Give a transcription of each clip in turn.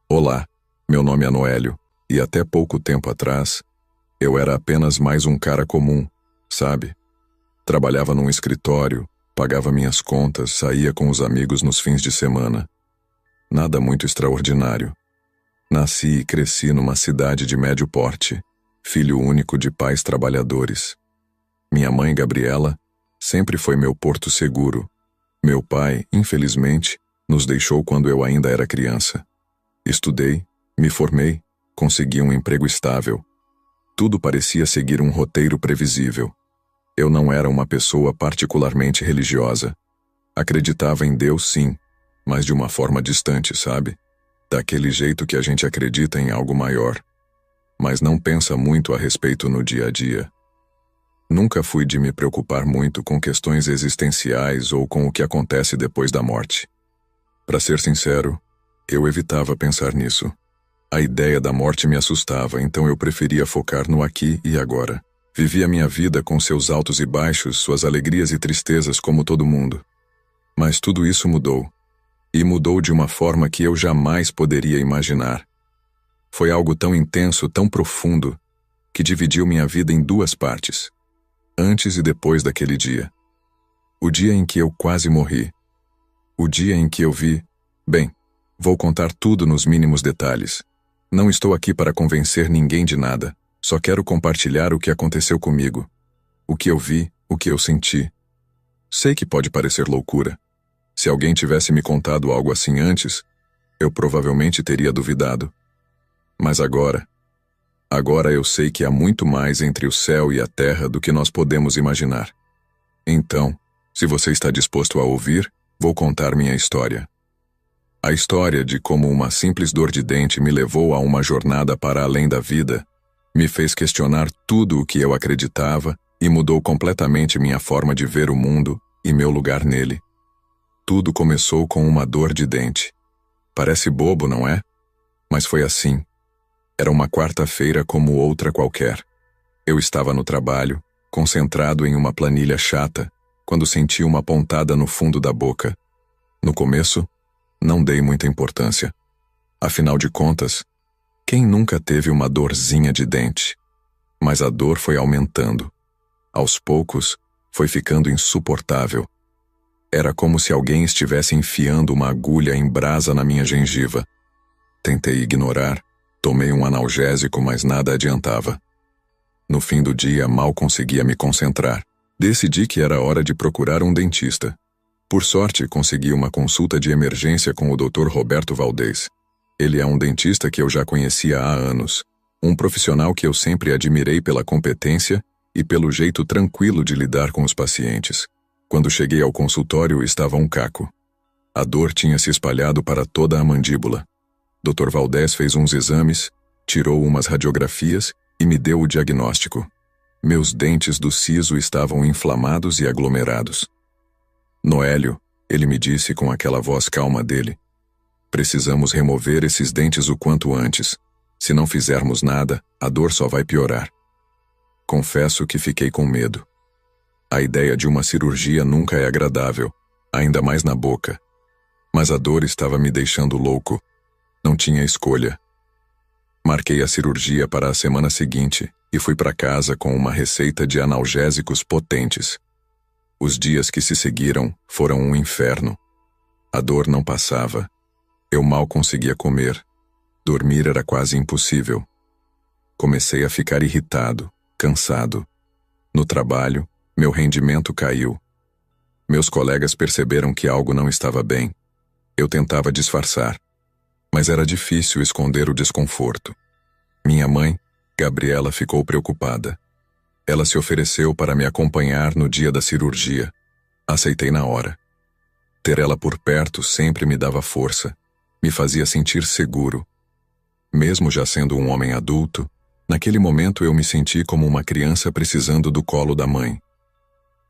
Olá, meu nome é Noélio, e até pouco tempo atrás, eu era apenas mais um cara comum, sabe? Trabalhava num escritório, pagava minhas contas, saía com os amigos nos fins de semana. Nada muito extraordinário. Nasci e cresci numa cidade de médio porte, filho único de pais trabalhadores. Minha mãe, Gabriela, sempre foi meu porto seguro. Meu pai, infelizmente, nos deixou quando eu ainda era criança. Estudei, me formei, consegui um emprego estável. Tudo parecia seguir um roteiro previsível. Eu não era uma pessoa particularmente religiosa. Acreditava em Deus, sim, mas de uma forma distante, sabe? Daquele jeito que a gente acredita em algo maior, mas não pensa muito a respeito no dia a dia. Nunca fui de me preocupar muito com questões existenciais ou com o que acontece depois da morte. Para ser sincero, eu evitava pensar nisso. A ideia da morte me assustava, então eu preferia focar no aqui e agora. Vivia minha vida com seus altos e baixos, suas alegrias e tristezas como todo mundo. Mas tudo isso mudou. E mudou de uma forma que eu jamais poderia imaginar. Foi algo tão intenso, tão profundo, que dividiu minha vida em duas partes. Antes e depois daquele dia. O dia em que eu quase morri. O dia em que eu vi... Bem, vou contar tudo nos mínimos detalhes. Não estou aqui para convencer ninguém de nada. Só quero compartilhar o que aconteceu comigo. O que eu vi, o que eu senti. Sei que pode parecer loucura. Se alguém tivesse me contado algo assim antes, eu provavelmente teria duvidado. Mas agora eu sei que há muito mais entre o céu e a terra do que nós podemos imaginar. Então, se você está disposto a ouvir, vou contar minha história. A história de como uma simples dor de dente me levou a uma jornada para além da vida, me fez questionar tudo o que eu acreditava e mudou completamente minha forma de ver o mundo e meu lugar nele. Tudo começou com uma dor de dente. Parece bobo, não é? Mas foi assim. Era uma quarta-feira como outra qualquer. Eu estava no trabalho, concentrado em uma planilha chata, quando senti uma pontada no fundo da boca. No começo, não dei muita importância. Afinal de contas, quem nunca teve uma dorzinha de dente? Mas a dor foi aumentando. Aos poucos, foi ficando insuportável. Era como se alguém estivesse enfiando uma agulha em brasa na minha gengiva. Tentei ignorar, tomei um analgésico, mas nada adiantava. No fim do dia, mal conseguia me concentrar. Decidi que era hora de procurar um dentista. Por sorte, consegui uma consulta de emergência com o Dr. Roberto Valdez. Ele é um dentista que eu já conhecia há anos, um profissional que eu sempre admirei pela competência e pelo jeito tranquilo de lidar com os pacientes. Quando cheguei ao consultório, estava um caco. A dor tinha se espalhado para toda a mandíbula. Dr. Valdez fez uns exames, tirou umas radiografias e me deu o diagnóstico. Meus dentes do siso estavam inflamados e aglomerados. Noélio, ele me disse com aquela voz calma dele. Precisamos remover esses dentes o quanto antes. Se não fizermos nada, a dor só vai piorar. Confesso que fiquei com medo. A ideia de uma cirurgia nunca é agradável, ainda mais na boca. Mas a dor estava me deixando louco. Não tinha escolha. Marquei a cirurgia para a semana seguinte e fui para casa com uma receita de analgésicos potentes. Os dias que se seguiram foram um inferno. A dor não passava. Eu mal conseguia comer. Dormir era quase impossível. Comecei a ficar irritado, cansado. No trabalho, meu rendimento caiu. Meus colegas perceberam que algo não estava bem. Eu tentava disfarçar, mas era difícil esconder o desconforto. Minha mãe, Gabriela, ficou preocupada. Ela se ofereceu para me acompanhar no dia da cirurgia. Aceitei na hora. Ter ela por perto sempre me dava força, me fazia sentir seguro. Mesmo já sendo um homem adulto, naquele momento eu me senti como uma criança precisando do colo da mãe.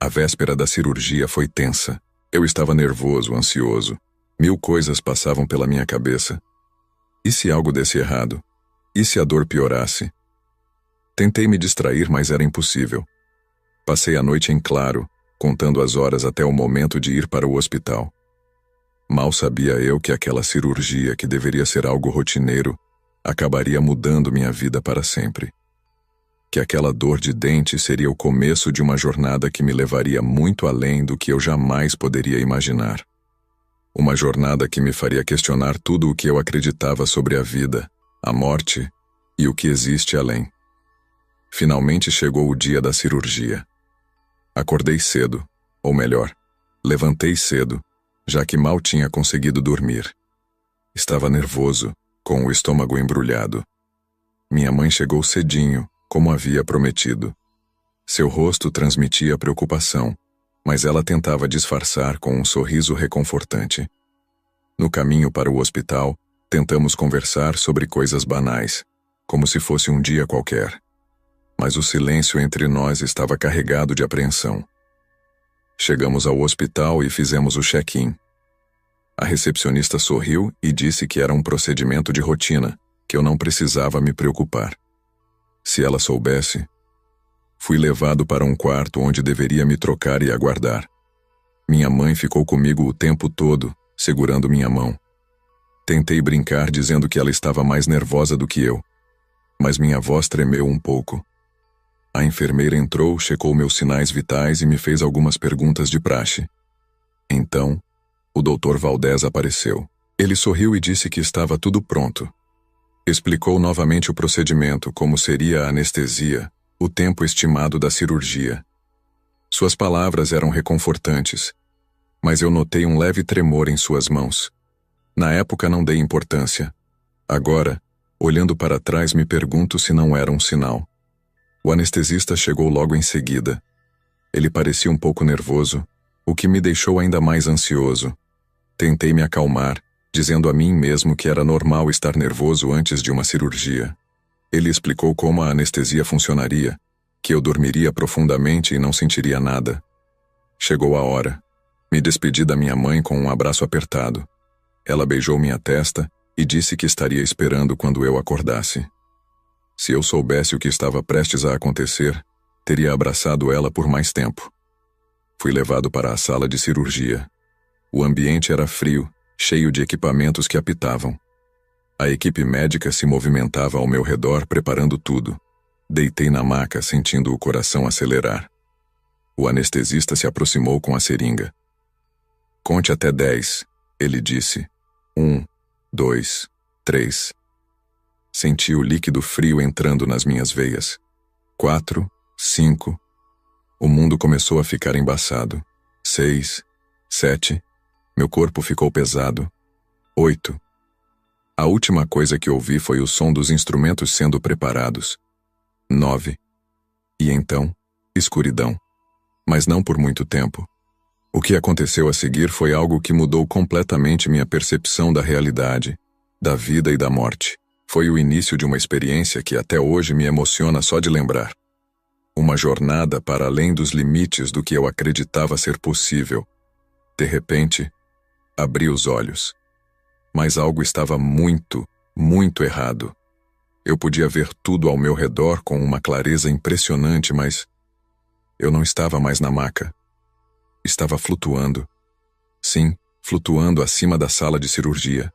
A véspera da cirurgia foi tensa. Eu estava nervoso, ansioso. 1000 coisas passavam pela minha cabeça. E se algo desse errado? E se a dor piorasse? Tentei me distrair, mas era impossível. Passei a noite em claro, contando as horas até o momento de ir para o hospital. Mal sabia eu que aquela cirurgia, que deveria ser algo rotineiro, acabaria mudando minha vida para sempre. Que aquela dor de dente seria o começo de uma jornada que me levaria muito além do que eu jamais poderia imaginar. Uma jornada que me faria questionar tudo o que eu acreditava sobre a vida, a morte e o que existe além. Finalmente chegou o dia da cirurgia. Acordei cedo, ou melhor, levantei cedo, já que mal tinha conseguido dormir. Estava nervoso, com o estômago embrulhado. Minha mãe chegou cedinho, como havia prometido. Seu rosto transmitia preocupação, mas ela tentava disfarçar com um sorriso reconfortante. No caminho para o hospital, tentamos conversar sobre coisas banais, como se fosse um dia qualquer. Mas o silêncio entre nós estava carregado de apreensão. Chegamos ao hospital e fizemos o check-in. A recepcionista sorriu e disse que era um procedimento de rotina, que eu não precisava me preocupar. Se ela soubesse... Fui levado para um quarto onde deveria me trocar e aguardar. Minha mãe ficou comigo o tempo todo, segurando minha mão. Tentei brincar dizendo que ela estava mais nervosa do que eu, mas minha voz tremeu um pouco. A enfermeira entrou, checou meus sinais vitais e me fez algumas perguntas de praxe. Então, o Dr. Valdez apareceu. Ele sorriu e disse que estava tudo pronto. Explicou novamente o procedimento, como seria a anestesia, o tempo estimado da cirurgia. Suas palavras eram reconfortantes, mas eu notei um leve tremor em suas mãos. Na época não dei importância. Agora, olhando para trás, me pergunto se não era um sinal. O anestesista chegou logo em seguida. Ele parecia um pouco nervoso, o que me deixou ainda mais ansioso. Tentei me acalmar, dizendo a mim mesmo que era normal estar nervoso antes de uma cirurgia. Ele explicou como a anestesia funcionaria, que eu dormiria profundamente e não sentiria nada. Chegou a hora. Me despedi da minha mãe com um abraço apertado. Ela beijou minha testa e disse que estaria esperando quando eu acordasse. Se eu soubesse o que estava prestes a acontecer, teria abraçado ela por mais tempo. Fui levado para a sala de cirurgia. O ambiente era frio, cheio de equipamentos que apitavam. A equipe médica se movimentava ao meu redor preparando tudo. Deitei na maca sentindo o coração acelerar. O anestesista se aproximou com a seringa. "Conte até 10", ele disse. 1, 2, 3. Senti o líquido frio entrando nas minhas veias. 4, 5. O mundo começou a ficar embaçado. 6, 7. Meu corpo ficou pesado. 8. A última coisa que ouvi foi o som dos instrumentos sendo preparados. 9. E então, escuridão. Mas não por muito tempo. O que aconteceu a seguir foi algo que mudou completamente minha percepção da realidade, da vida e da morte. Foi o início de uma experiência que até hoje me emociona só de lembrar. Uma jornada para além dos limites do que eu acreditava ser possível. De repente, abri os olhos. Mas algo estava muito, muito errado. Eu podia ver tudo ao meu redor com uma clareza impressionante, mas eu não estava mais na maca. Estava flutuando. Sim, flutuando acima da sala de cirurgia.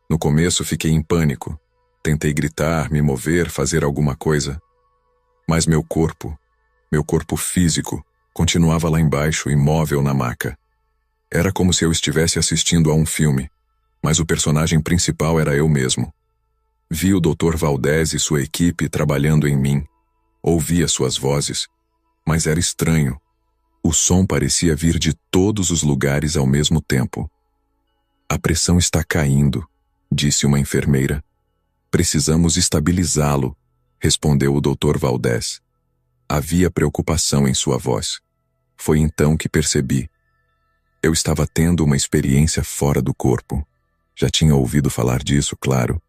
No começo fiquei em pânico. Tentei gritar, me mover, fazer alguma coisa. Mas meu corpo físico, continuava lá embaixo, imóvel na maca. Era como se eu estivesse assistindo a um filme, mas o personagem principal era eu mesmo. Vi o Dr. Valdez e sua equipe trabalhando em mim. Ouvia suas vozes, mas era estranho. O som parecia vir de todos os lugares ao mesmo tempo. "A pressão está caindo", disse uma enfermeira. "Precisamos estabilizá-lo", respondeu o Dr. Valdez. Havia preocupação em sua voz. Foi então que percebi. Eu estava tendo uma experiência fora do corpo. Já tinha ouvido falar disso, claro,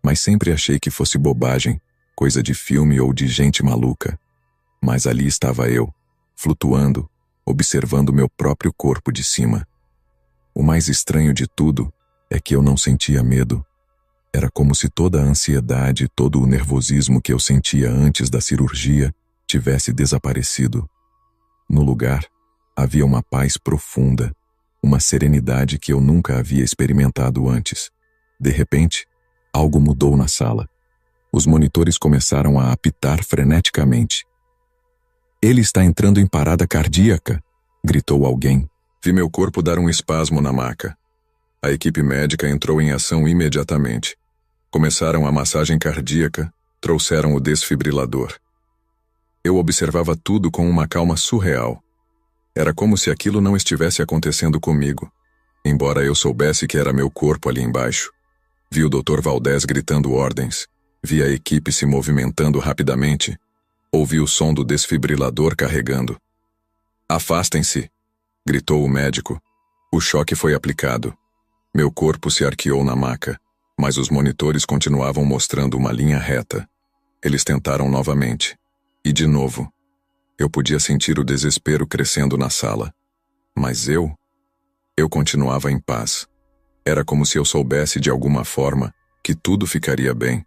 mas sempre achei que fosse bobagem, coisa de filme ou de gente maluca. Mas ali estava eu, flutuando, observando meu próprio corpo de cima. O mais estranho de tudo é que eu não sentia medo. Era como se toda a ansiedade e todo o nervosismo que eu sentia antes da cirurgia tivesse desaparecido. No lugar, havia uma paz profunda, uma serenidade que eu nunca havia experimentado antes. De repente, algo mudou na sala. Os monitores começaram a apitar freneticamente. "Ele está entrando em parada cardíaca", gritou alguém. Vi meu corpo dar um espasmo na maca. A equipe médica entrou em ação imediatamente. Começaram a massagem cardíaca, trouxeram o desfibrilador. Eu observava tudo com uma calma surreal. Era como se aquilo não estivesse acontecendo comigo, embora eu soubesse que era meu corpo ali embaixo. Vi o Dr. Valdez gritando ordens, vi a equipe se movimentando rapidamente, ouvi o som do desfibrilador carregando. "Afastem-se", gritou o médico. O choque foi aplicado. Meu corpo se arqueou na maca, mas os monitores continuavam mostrando uma linha reta. Eles tentaram novamente. E de novo. Eu podia sentir o desespero crescendo na sala. Mas eu continuava em paz. Era como se eu soubesse de alguma forma que tudo ficaria bem.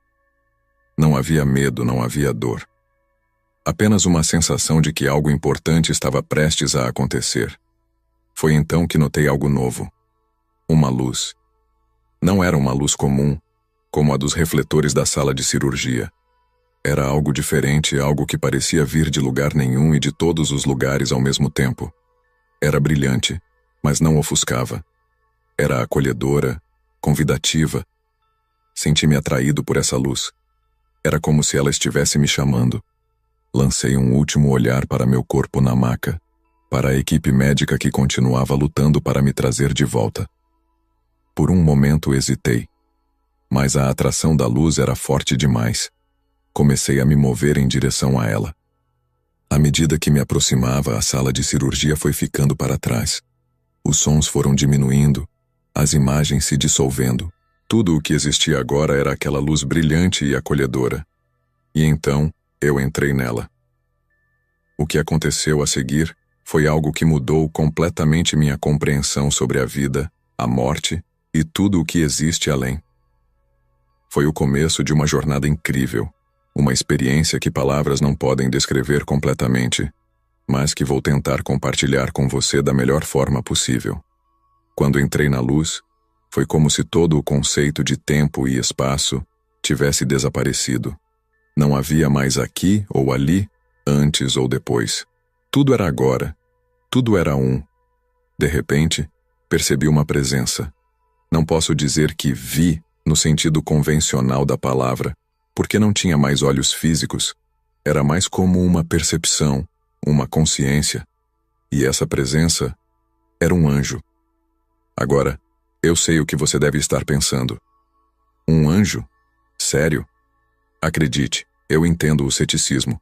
Não havia medo, não havia dor. Apenas uma sensação de que algo importante estava prestes a acontecer. Foi então que notei algo novo. Uma luz. Não era uma luz comum, como a dos refletores da sala de cirurgia. Era algo diferente, algo que parecia vir de lugar nenhum e de todos os lugares ao mesmo tempo. Era brilhante, mas não ofuscava. Era acolhedora, convidativa. Senti-me atraído por essa luz. Era como se ela estivesse me chamando. Lancei um último olhar para meu corpo na maca, para a equipe médica que continuava lutando para me trazer de volta. Por um momento hesitei, mas a atração da luz era forte demais. Comecei a me mover em direção a ela. À medida que me aproximava, a sala de cirurgia foi ficando para trás. Os sons foram diminuindo, as imagens se dissolvendo. Tudo o que existia agora era aquela luz brilhante e acolhedora. E então, eu entrei nela. O que aconteceu a seguir foi algo que mudou completamente minha compreensão sobre a vida, a morte e tudo o que existe além. Foi o começo de uma jornada incrível. Uma experiência que palavras não podem descrever completamente, mas que vou tentar compartilhar com você da melhor forma possível. Quando entrei na luz, foi como se todo o conceito de tempo e espaço tivesse desaparecido. Não havia mais aqui ou ali, antes ou depois. Tudo era agora. Tudo era um. De repente, percebi uma presença. Não posso dizer que vi no sentido convencional da palavra, porque não tinha mais olhos físicos. Era mais como uma percepção, uma consciência. E essa presença era um anjo. Agora, eu sei o que você deve estar pensando. Um anjo? Sério? Acredite, eu entendo o ceticismo.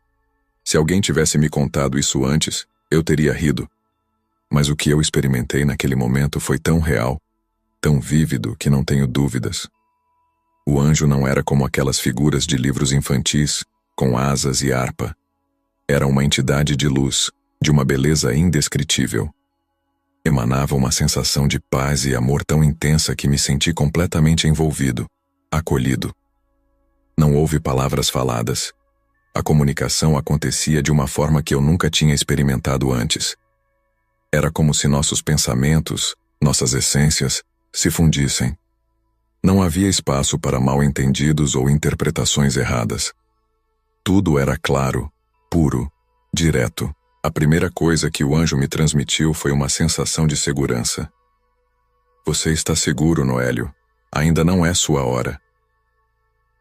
Se alguém tivesse me contado isso antes, eu teria rido. Mas o que eu experimentei naquele momento foi tão real, tão vívido que não tenho dúvidas. O anjo não era como aquelas figuras de livros infantis, com asas e harpa. Era uma entidade de luz, de uma beleza indescritível. Emanava uma sensação de paz e amor tão intensa que me senti completamente envolvido, acolhido. Não houve palavras faladas. A comunicação acontecia de uma forma que eu nunca tinha experimentado antes. Era como se nossos pensamentos, nossas essências, se fundissem. Não havia espaço para mal-entendidos ou interpretações erradas. Tudo era claro, puro, direto. A primeira coisa que o anjo me transmitiu foi uma sensação de segurança. Você está seguro, Noélio. Ainda não é sua hora.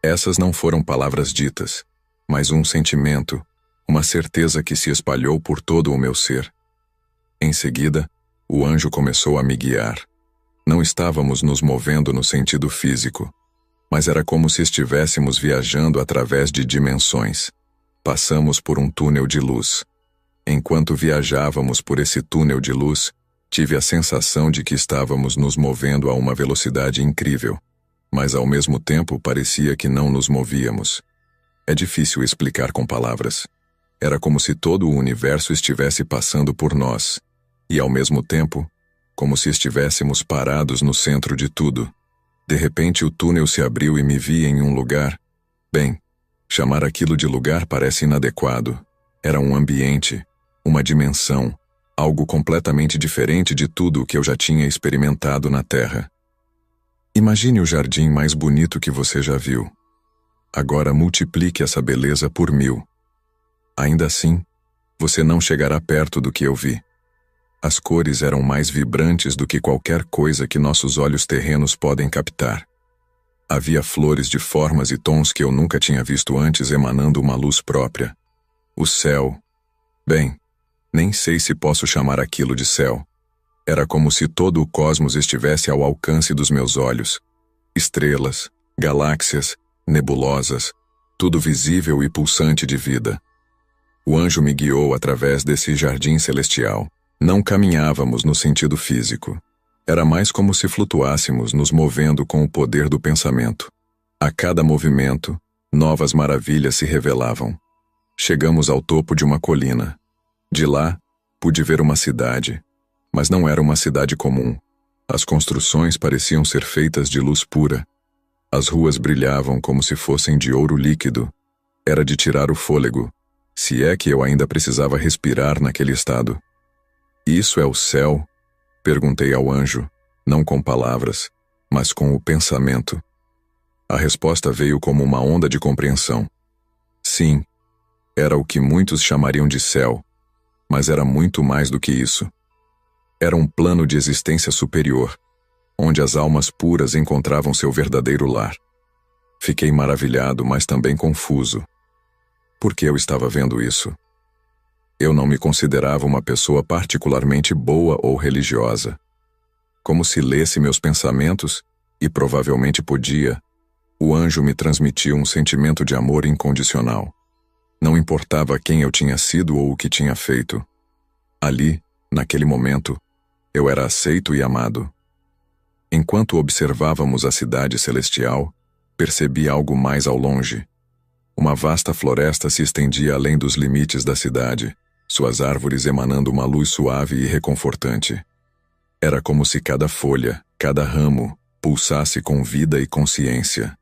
Essas não foram palavras ditas, mas um sentimento, uma certeza que se espalhou por todo o meu ser. Em seguida, o anjo começou a me guiar. Não estávamos nos movendo no sentido físico, mas era como se estivéssemos viajando através de dimensões. Passamos por um túnel de luz. Enquanto viajávamos por esse túnel de luz, tive a sensação de que estávamos nos movendo a uma velocidade incrível, mas ao mesmo tempo parecia que não nos movíamos. É difícil explicar com palavras. Era como se todo o universo estivesse passando por nós, e ao mesmo tempo, como se estivéssemos parados no centro de tudo. De repente o túnel se abriu e me vi em um lugar. Bem, chamar aquilo de lugar parece inadequado. Era um ambiente, uma dimensão, algo completamente diferente de tudo o que eu já tinha experimentado na Terra. Imagine o jardim mais bonito que você já viu. Agora multiplique essa beleza por 1000. Ainda assim, você não chegará perto do que eu vi. As cores eram mais vibrantes do que qualquer coisa que nossos olhos terrenos podem captar. Havia flores de formas e tons que eu nunca tinha visto antes emanando uma luz própria. O céu... Bem, nem sei se posso chamar aquilo de céu. Era como se todo o cosmos estivesse ao alcance dos meus olhos. Estrelas, galáxias, nebulosas, tudo visível e pulsante de vida. O anjo me guiou através desse jardim celestial. Não caminhávamos no sentido físico. Era mais como se flutuássemos, nos movendo com o poder do pensamento. A cada movimento, novas maravilhas se revelavam. Chegamos ao topo de uma colina. De lá, pude ver uma cidade, mas não era uma cidade comum. As construções pareciam ser feitas de luz pura. As ruas brilhavam como se fossem de ouro líquido. Era de tirar o fôlego, se é que eu ainda precisava respirar naquele estado. Isso é o céu? Perguntei ao anjo, não com palavras, mas com o pensamento. A resposta veio como uma onda de compreensão. Sim, era o que muitos chamariam de céu, mas era muito mais do que isso. Era um plano de existência superior, onde as almas puras encontravam seu verdadeiro lar. Fiquei maravilhado, mas também confuso. Por que eu estava vendo isso? Eu não me considerava uma pessoa particularmente boa ou religiosa. Como se lesse meus pensamentos, e provavelmente podia, o anjo me transmitiu um sentimento de amor incondicional. Não importava quem eu tinha sido ou o que tinha feito. Ali, naquele momento, eu era aceito e amado. Enquanto observávamos a cidade celestial, percebi algo mais ao longe. Uma vasta floresta se estendia além dos limites da cidade, suas árvores emanando uma luz suave e reconfortante. Era como se cada folha, cada ramo, pulsasse com vida e consciência.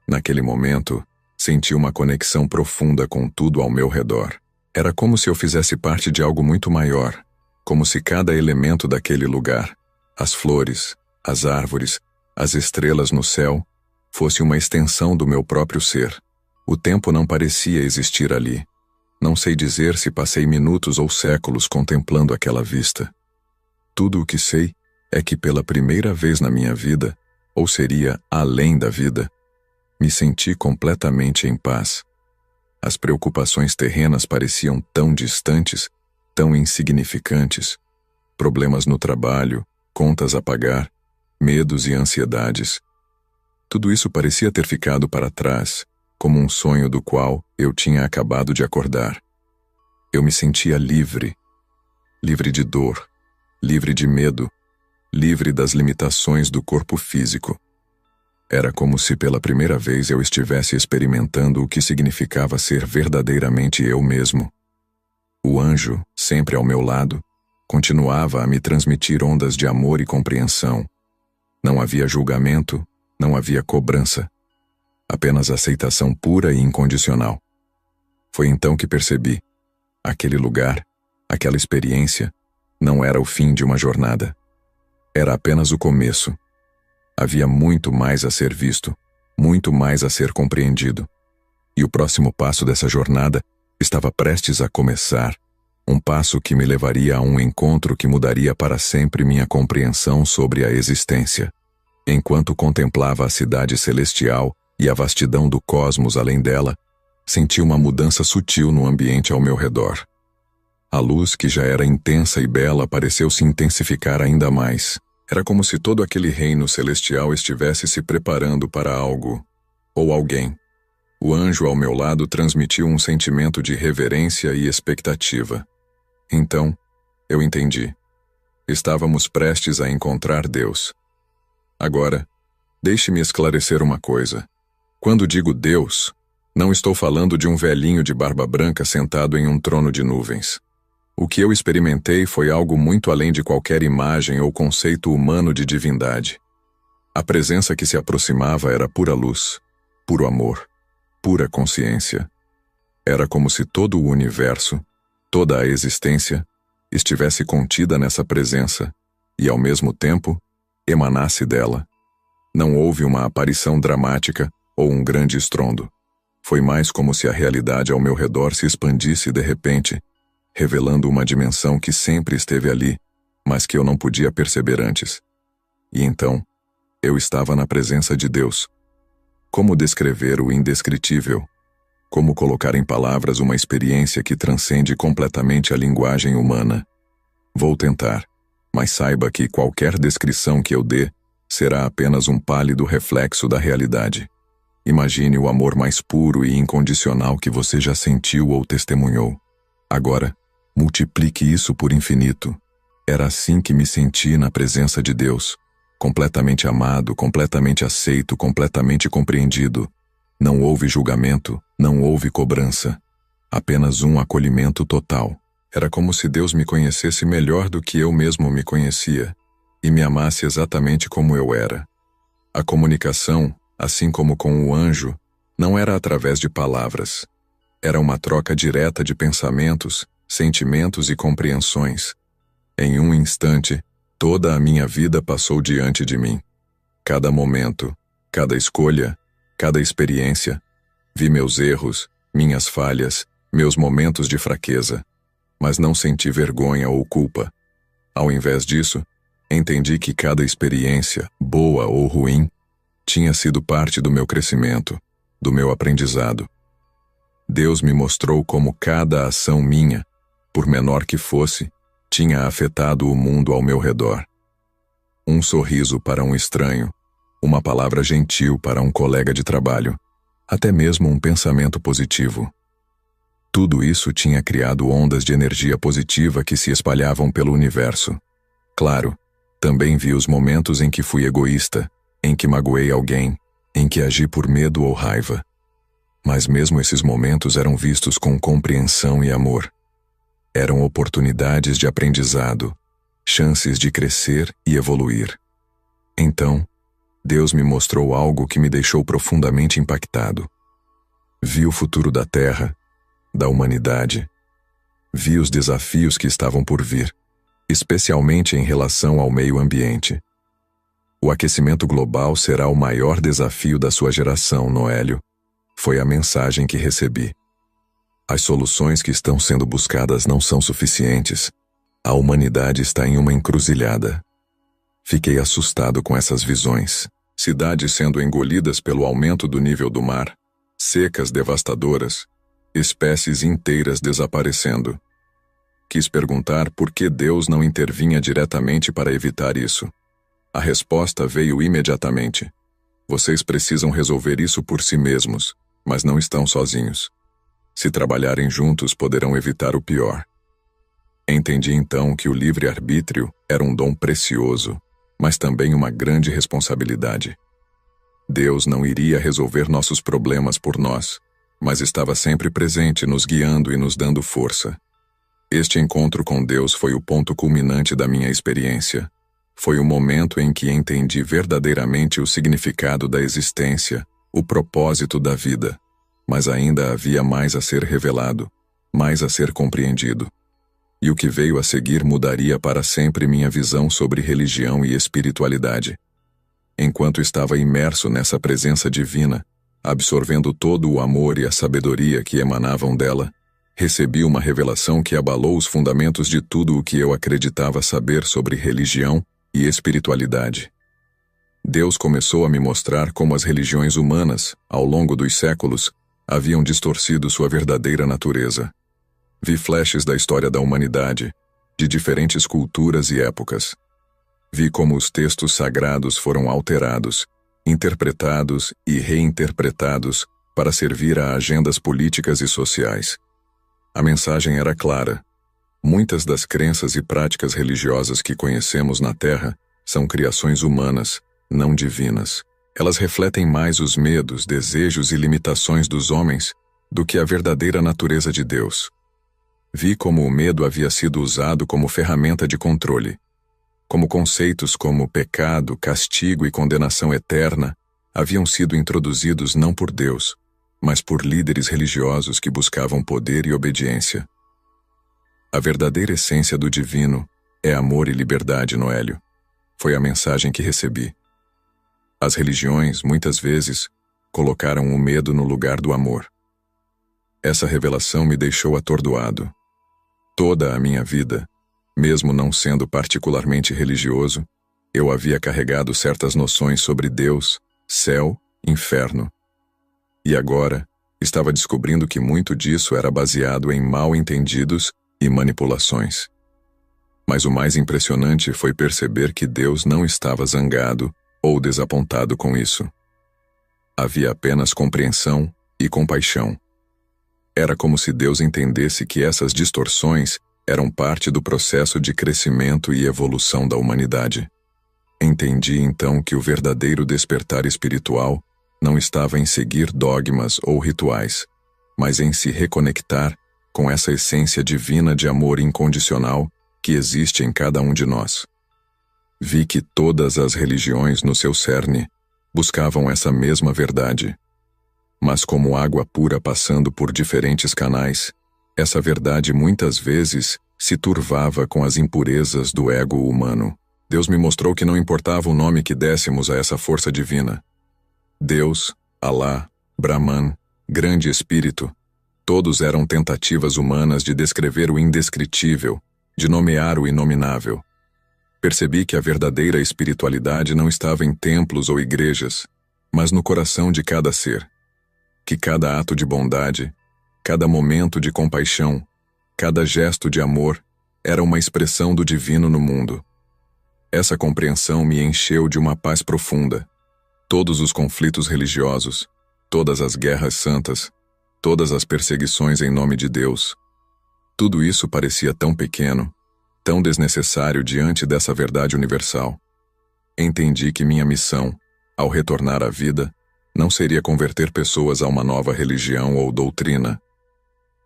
Naquele momento, senti uma conexão profunda com tudo ao meu redor. Era como se eu fizesse parte de algo muito maior, como se cada elemento daquele lugar, as flores, as árvores, as estrelas no céu, fosse uma extensão do meu próprio ser. O tempo não parecia existir ali. Não sei dizer se passei minutos ou séculos contemplando aquela vista. Tudo o que sei é que pela primeira vez na minha vida, ou seria além da vida, me senti completamente em paz. As preocupações terrenas pareciam tão distantes, tão insignificantes. Problemas no trabalho, contas a pagar, medos e ansiedades. Tudo isso parecia ter ficado para trás, como um sonho do qual eu tinha acabado de acordar. Eu me sentia livre. Livre de dor, livre de medo, livre das limitações do corpo físico. Era como se pela primeira vez eu estivesse experimentando o que significava ser verdadeiramente eu mesmo. O anjo, sempre ao meu lado, continuava a me transmitir ondas de amor e compreensão. Não havia julgamento, não havia cobrança. Apenas aceitação pura e incondicional. Foi então que percebi. Aquele lugar, aquela experiência, não era o fim de uma jornada. Era apenas o começo. Havia muito mais a ser visto, muito mais a ser compreendido. E o próximo passo dessa jornada estava prestes a começar, um passo que me levaria a um encontro que mudaria para sempre minha compreensão sobre a existência. Enquanto contemplava a cidade celestial e a vastidão do cosmos além dela, senti uma mudança sutil no ambiente ao meu redor. A luz, que já era intensa e bela, pareceu se intensificar ainda mais. Era como se todo aquele reino celestial estivesse se preparando para algo, ou alguém. O anjo ao meu lado transmitiu um sentimento de reverência e expectativa. Então, eu entendi. Estávamos prestes a encontrar Deus. Agora, deixe-me esclarecer uma coisa. Quando digo Deus, não estou falando de um velhinho de barba branca sentado em um trono de nuvens. O que eu experimentei foi algo muito além de qualquer imagem ou conceito humano de divindade. A presença que se aproximava era pura luz, puro amor, pura consciência. Era como se todo o universo, toda a existência, estivesse contida nessa presença e, ao mesmo tempo, emanasse dela. Não houve uma aparição dramática ou um grande estrondo. Foi mais como se a realidade ao meu redor se expandisse de repente, revelando uma dimensão que sempre esteve ali, mas que eu não podia perceber antes. E então, eu estava na presença de Deus. Como descrever o indescritível? Como colocar em palavras uma experiência que transcende completamente a linguagem humana? Vou tentar, mas saiba que qualquer descrição que eu dê será apenas um pálido reflexo da realidade. Imagine o amor mais puro e incondicional que você já sentiu ou testemunhou. Agora, multiplique isso por infinito. Era assim que me senti na presença de Deus, completamente amado, completamente aceito, completamente compreendido. Não houve julgamento, não houve cobrança. Apenas um acolhimento total. Era como se Deus me conhecesse melhor do que eu mesmo me conhecia e me amasse exatamente como eu era. A comunicação, assim como com o anjo, não era através de palavras. Era uma troca direta de pensamentos, sentimentos e compreensões. Em um instante, toda a minha vida passou diante de mim. Cada momento, cada escolha, cada experiência. Vi meus erros, minhas falhas, meus momentos de fraqueza. Mas não senti vergonha ou culpa. Ao invés disso, entendi que cada experiência, boa ou ruim, tinha sido parte do meu crescimento, do meu aprendizado. Deus me mostrou como cada ação minha, por menor que fosse, tinha afetado o mundo ao meu redor. Um sorriso para um estranho, uma palavra gentil para um colega de trabalho, até mesmo um pensamento positivo. Tudo isso tinha criado ondas de energia positiva que se espalhavam pelo universo. Claro, também vi os momentos em que fui egoísta, em que magoei alguém, em que agi por medo ou raiva. Mas mesmo esses momentos eram vistos com compreensão e amor. Eram oportunidades de aprendizado, chances de crescer e evoluir. Então, Deus me mostrou algo que me deixou profundamente impactado. Vi o futuro da Terra, da humanidade. Vi os desafios que estavam por vir, especialmente em relação ao meio ambiente. O aquecimento global será o maior desafio da sua geração, Noélio. Foi a mensagem que recebi. As soluções que estão sendo buscadas não são suficientes. A humanidade está em uma encruzilhada. Fiquei assustado com essas visões. Cidades sendo engolidas pelo aumento do nível do mar, secas devastadoras, espécies inteiras desaparecendo. Quis perguntar por que Deus não intervinha diretamente para evitar isso. A resposta veio imediatamente. Vocês precisam resolver isso por si mesmos, mas não estão sozinhos. Se trabalharem juntos, poderão evitar o pior. Entendi então que o livre-arbítrio era um dom precioso, mas também uma grande responsabilidade. Deus não iria resolver nossos problemas por nós, mas estava sempre presente, nos guiando e nos dando força. Este encontro com Deus foi o ponto culminante da minha experiência. Foi o momento em que entendi verdadeiramente o significado da existência, o propósito da vida. Mas ainda havia mais a ser revelado, mais a ser compreendido. E o que veio a seguir mudaria para sempre minha visão sobre religião e espiritualidade. Enquanto estava imerso nessa presença divina, absorvendo todo o amor e a sabedoria que emanavam dela, recebi uma revelação que abalou os fundamentos de tudo o que eu acreditava saber sobre religião e espiritualidade. Deus começou a me mostrar como as religiões humanas, ao longo dos séculos, haviam distorcido sua verdadeira natureza. Vi flashes da história da humanidade, de diferentes culturas e épocas. Vi como os textos sagrados foram alterados, interpretados e reinterpretados para servir a agendas políticas e sociais. A mensagem era clara. Muitas das crenças e práticas religiosas que conhecemos na Terra são criações humanas, não divinas. Elas refletem mais os medos, desejos e limitações dos homens do que a verdadeira natureza de Deus. Vi como o medo havia sido usado como ferramenta de controle. Como conceitos como pecado, castigo e condenação eterna haviam sido introduzidos não por Deus, mas por líderes religiosos que buscavam poder e obediência. A verdadeira essência do divino é amor e liberdade, Noélio. Foi a mensagem que recebi. As religiões, muitas vezes, colocaram o medo no lugar do amor. Essa revelação me deixou atordoado. Toda a minha vida, mesmo não sendo particularmente religioso, eu havia carregado certas noções sobre Deus, céu, inferno. E agora, estava descobrindo que muito disso era baseado em mal-entendidos e manipulações. Mas o mais impressionante foi perceber que Deus não estava zangado ou desapontado com isso. Havia apenas compreensão e compaixão. Era como se Deus entendesse que essas distorções eram parte do processo de crescimento e evolução da humanidade. Entendi então que o verdadeiro despertar espiritual não estava em seguir dogmas ou rituais, mas em se reconectar com essa essência divina de amor incondicional que existe em cada um de nós. Vi que todas as religiões no seu cerne buscavam essa mesma verdade. Mas como água pura passando por diferentes canais, essa verdade muitas vezes se turvava com as impurezas do ego humano. Deus me mostrou que não importava o nome que dessemos a essa força divina. Deus, Alá, Brahman, Grande Espírito, todos eram tentativas humanas de descrever o indescritível, de nomear o inominável. Percebi que a verdadeira espiritualidade não estava em templos ou igrejas, mas no coração de cada ser. Que cada ato de bondade, cada momento de compaixão, cada gesto de amor era uma expressão do divino no mundo. Essa compreensão me encheu de uma paz profunda. Todos os conflitos religiosos, todas as guerras santas, todas as perseguições em nome de Deus, tudo isso parecia tão pequeno, tão desnecessário diante dessa verdade universal. Entendi que minha missão, ao retornar à vida, não seria converter pessoas a uma nova religião ou doutrina.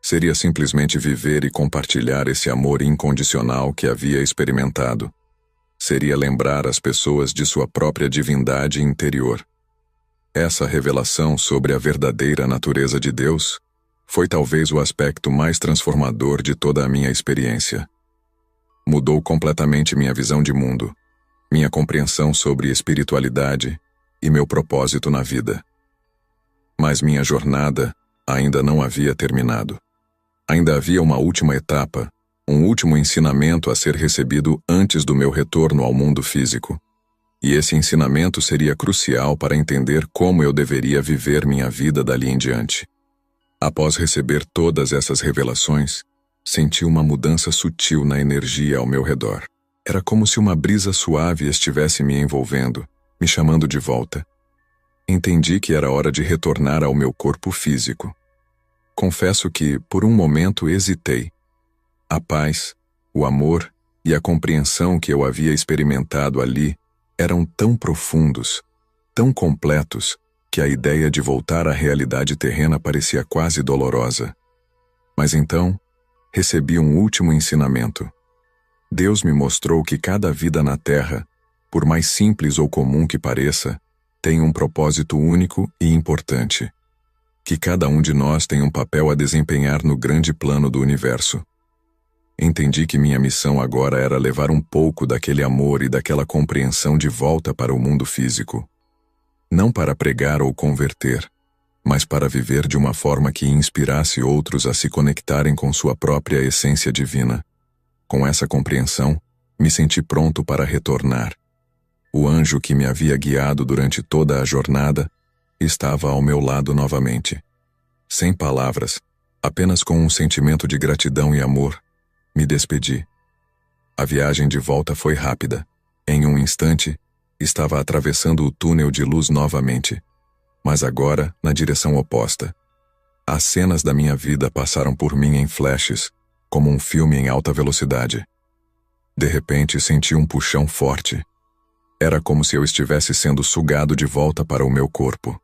Seria simplesmente viver e compartilhar esse amor incondicional que havia experimentado. Seria lembrar as pessoas de sua própria divindade interior. Essa revelação sobre a verdadeira natureza de Deus foi talvez o aspecto mais transformador de toda a minha experiência. Mudou completamente minha visão de mundo, minha compreensão sobre espiritualidade e meu propósito na vida. Mas minha jornada ainda não havia terminado. Ainda havia uma última etapa, um último ensinamento a ser recebido antes do meu retorno ao mundo físico. E esse ensinamento seria crucial para entender como eu deveria viver minha vida dali em diante. Após receber todas essas revelações, senti uma mudança sutil na energia ao meu redor. Era como se uma brisa suave estivesse me envolvendo, me chamando de volta. Entendi que era hora de retornar ao meu corpo físico. Confesso que, por um momento, hesitei. A paz, o amor e a compreensão que eu havia experimentado ali eram tão profundos, tão completos, que a ideia de voltar à realidade terrena parecia quase dolorosa. Mas então, recebi um último ensinamento. Deus me mostrou que cada vida na Terra, por mais simples ou comum que pareça, tem um propósito único e importante. Que cada um de nós tem um papel a desempenhar no grande plano do universo. Entendi que minha missão agora era levar um pouco daquele amor e daquela compreensão de volta para o mundo físico. Não para pregar ou converter, mas para viver de uma forma que inspirasse outros a se conectarem com sua própria essência divina. Com essa compreensão, me senti pronto para retornar. O anjo que me havia guiado durante toda a jornada estava ao meu lado novamente. Sem palavras, apenas com um sentimento de gratidão e amor, me despedi. A viagem de volta foi rápida. Em um instante, estava atravessando o túnel de luz novamente, mas agora na direção oposta. As cenas da minha vida passaram por mim em flashes, como um filme em alta velocidade. De repente, senti um puxão forte. Era como se eu estivesse sendo sugado de volta para o meu corpo.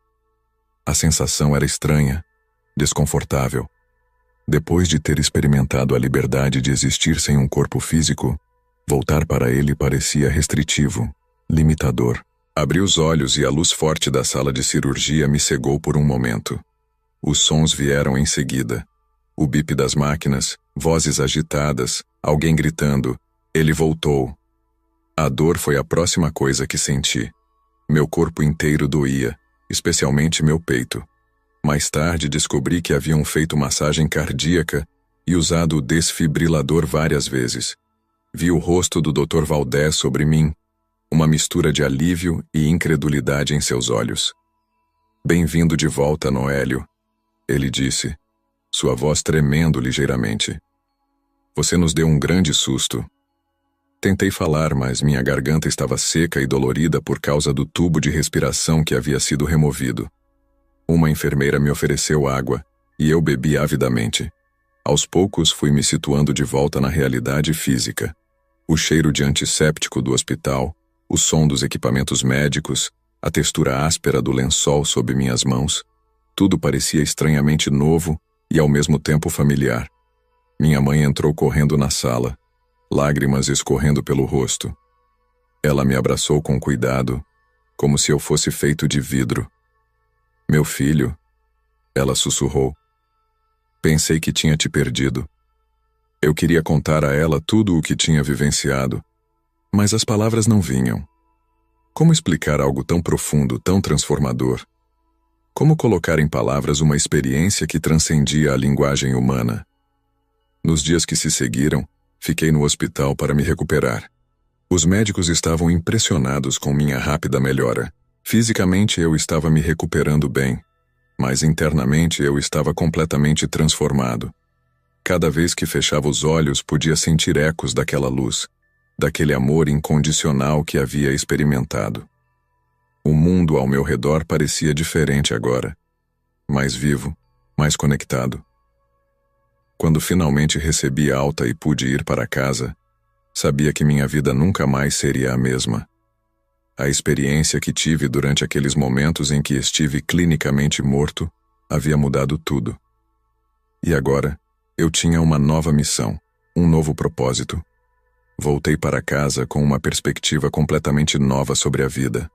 A sensação era estranha, desconfortável. Depois de ter experimentado a liberdade de existir sem um corpo físico, voltar para ele parecia restritivo, limitador. Abri os olhos e a luz forte da sala de cirurgia me cegou por um momento. Os sons vieram em seguida. O bip das máquinas Vozes agitadas, alguém gritando, ele voltou. A dor foi a próxima coisa que senti. Meu corpo inteiro doía, especialmente meu peito. Mais tarde descobri que haviam feito massagem cardíaca e usado o desfibrilador várias vezes. Vi o rosto do Dr. Valdez sobre mim, uma mistura de alívio e incredulidade em seus olhos. Bem-vindo de volta, Noélio, ele disse, sua voz tremendo ligeiramente. Você nos deu um grande susto. Tentei falar, mas minha garganta estava seca e dolorida por causa do tubo de respiração que havia sido removido. Uma enfermeira me ofereceu água, e eu bebi avidamente. Aos poucos fui me situando de volta na realidade física. O cheiro de antisséptico do hospital, o som dos equipamentos médicos, a textura áspera do lençol sob minhas mãos, tudo parecia estranhamente novo e ao mesmo tempo familiar. Minha mãe entrou correndo na sala, lágrimas escorrendo pelo rosto. Ela me abraçou com cuidado, como se eu fosse feito de vidro. Meu filho, ela sussurrou. Pensei que tinha te perdido. Eu queria contar a ela tudo o que tinha vivenciado, mas as palavras não vinham. Como explicar algo tão profundo, tão transformador? Como colocar em palavras uma experiência que transcendia a linguagem humana? Nos dias que se seguiram, fiquei no hospital para me recuperar. Os médicos estavam impressionados com minha rápida melhora. Fisicamente eu estava me recuperando bem, mas internamente eu estava completamente transformado. Cada vez que fechava os olhos podia sentir ecos daquela luz, daquele amor incondicional que havia experimentado. O mundo ao meu redor parecia diferente agora, mais vivo, mais conectado. Quando finalmente recebi alta e pude ir para casa, sabia que minha vida nunca mais seria a mesma. A experiência que tive durante aqueles momentos em que estive clinicamente morto havia mudado tudo. E agora, eu tinha uma nova missão, um novo propósito. Voltei para casa com uma perspectiva completamente nova sobre a vida.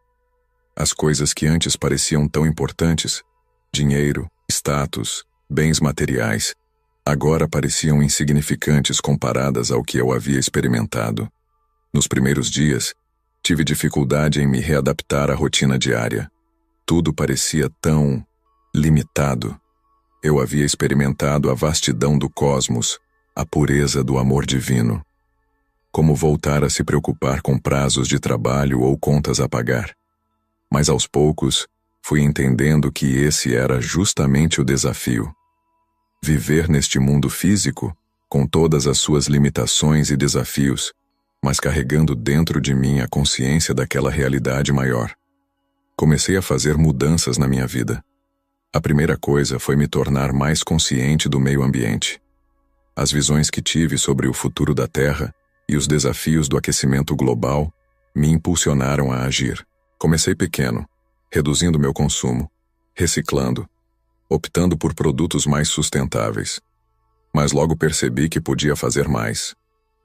As coisas que antes pareciam tão importantes, dinheiro, status, bens materiais, agora pareciam insignificantes comparadas ao que eu havia experimentado. Nos primeiros dias, tive dificuldade em me readaptar à rotina diária. Tudo parecia tão limitado. Eu havia experimentado a vastidão do cosmos, a pureza do amor divino. Como voltar a se preocupar com prazos de trabalho ou contas a pagar? Mas aos poucos, fui entendendo que esse era justamente o desafio. Viver neste mundo físico, com todas as suas limitações e desafios, mas carregando dentro de mim a consciência daquela realidade maior. Comecei a fazer mudanças na minha vida. A primeira coisa foi me tornar mais consciente do meio ambiente. As visões que tive sobre o futuro da Terra e os desafios do aquecimento global me impulsionaram a agir. Comecei pequeno, reduzindo meu consumo, reciclando, optando por produtos mais sustentáveis. Mas logo percebi que podia fazer mais.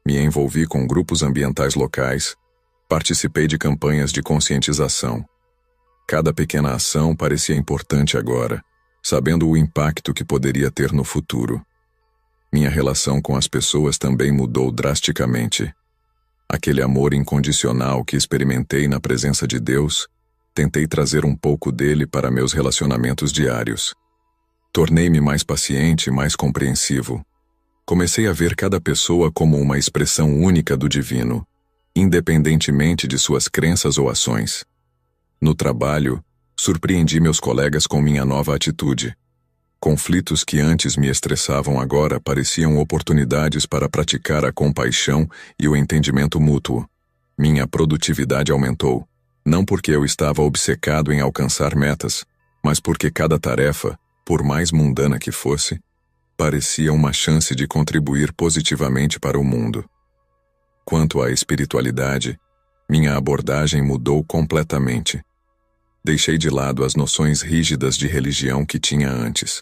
Me envolvi com grupos ambientais locais, participei de campanhas de conscientização. Cada pequena ação parecia importante agora, sabendo o impacto que poderia ter no futuro. Minha relação com as pessoas também mudou drasticamente. Aquele amor incondicional que experimentei na presença de Deus, tentei trazer um pouco dele para meus relacionamentos diários. Tornei-me mais paciente e mais compreensivo. Comecei a ver cada pessoa como uma expressão única do divino, independentemente de suas crenças ou ações. No trabalho, surpreendi meus colegas com minha nova atitude. Conflitos que antes me estressavam agora pareciam oportunidades para praticar a compaixão e o entendimento mútuo. Minha produtividade aumentou, não porque eu estava obcecado em alcançar metas, mas porque cada tarefa, por mais mundana que fosse, parecia uma chance de contribuir positivamente para o mundo. Quanto à espiritualidade, minha abordagem mudou completamente. Deixei de lado as noções rígidas de religião que tinha antes.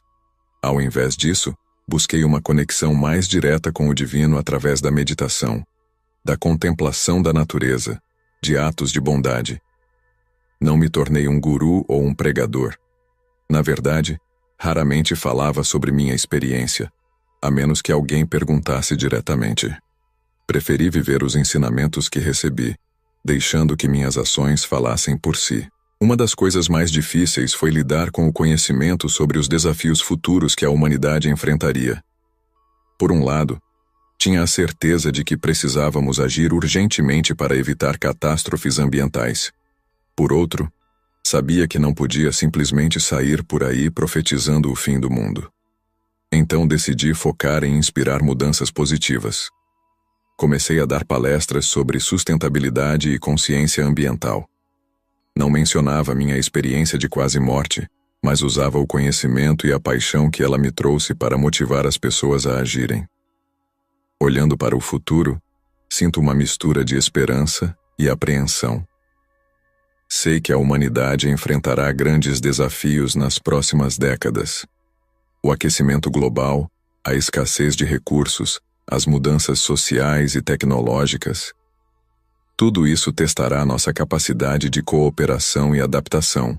Ao invés disso, busquei uma conexão mais direta com o divino através da meditação, da contemplação da natureza, de atos de bondade. Não me tornei um guru ou um pregador. Na verdade, raramente falava sobre minha experiência. a menos que alguém perguntasse diretamente. Preferi viver os ensinamentos que recebi, deixando que minhas ações falassem por si. Uma das coisas mais difíceis foi lidar com o conhecimento sobre os desafios futuros que a humanidade enfrentaria. Por um lado, tinha a certeza de que precisávamos agir urgentemente para evitar catástrofes ambientais. Por outro, sabia que não podia simplesmente sair por aí profetizando o fim do mundo. Então decidi focar em inspirar mudanças positivas. Comecei a dar palestras sobre sustentabilidade e consciência ambiental. Não mencionava minha experiência de quase morte, mas usava o conhecimento e a paixão que ela me trouxe para motivar as pessoas a agirem. Olhando para o futuro, sinto uma mistura de esperança e apreensão. Sei que a humanidade enfrentará grandes desafios nas próximas décadas. O aquecimento global, a escassez de recursos, as mudanças sociais e tecnológicas. Tudo isso testará nossa capacidade de cooperação e adaptação.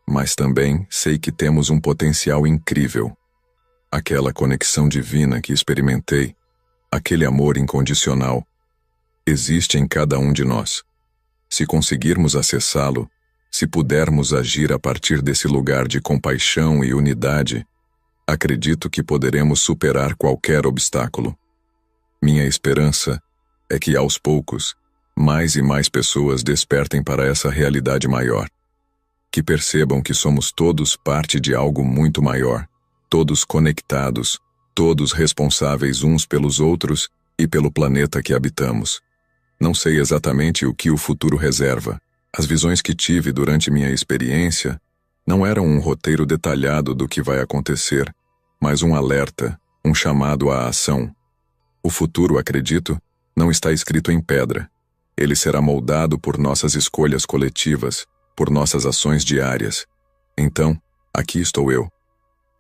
Mas também sei que temos um potencial incrível. Aquela conexão divina que experimentei, aquele amor incondicional, existe em cada um de nós. Se conseguirmos acessá-lo, se pudermos agir a partir desse lugar de compaixão e unidade, acredito que poderemos superar qualquer obstáculo. Minha esperança é que, aos poucos, mais e mais pessoas despertem para essa realidade maior. Que percebam que somos todos parte de algo muito maior, todos conectados, todos responsáveis uns pelos outros e pelo planeta que habitamos. Não sei exatamente o que o futuro reserva. As visões que tive durante minha experiência não eram um roteiro detalhado do que vai acontecer, mas um alerta, um chamado à ação. O futuro, acredito, não está escrito em pedra. Ele será moldado por nossas escolhas coletivas, por nossas ações diárias. Então, aqui estou eu,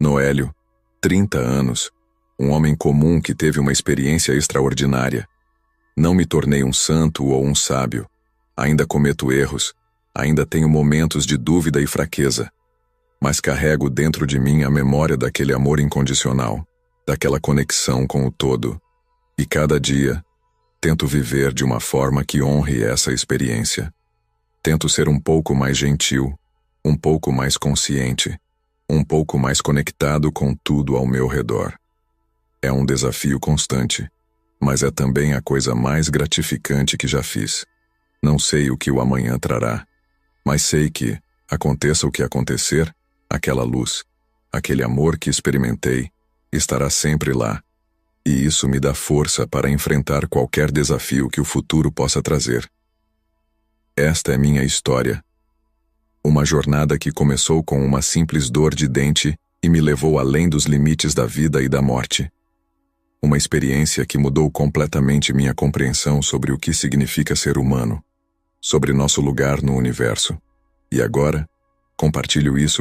Noélio, 30 anos, um homem comum que teve uma experiência extraordinária. Não me tornei um santo ou um sábio. Ainda cometo erros, ainda tenho momentos de dúvida e fraqueza. Mas carrego dentro de mim a memória daquele amor incondicional, daquela conexão com o todo. E cada dia, tento viver de uma forma que honre essa experiência. Tento ser um pouco mais gentil, um pouco mais consciente, um pouco mais conectado com tudo ao meu redor. É um desafio constante, mas é também a coisa mais gratificante que já fiz. Não sei o que o amanhã trará, mas sei que, aconteça o que acontecer, aquela luz, aquele amor que experimentei, estará sempre lá. E isso me dá força para enfrentar qualquer desafio que o futuro possa trazer. Esta é minha história. Uma jornada que começou com uma simples dor de dente e me levou além dos limites da vida e da morte. Uma experiência que mudou completamente minha compreensão sobre o que significa ser humano, sobre nosso lugar no universo. E agora, compartilho isso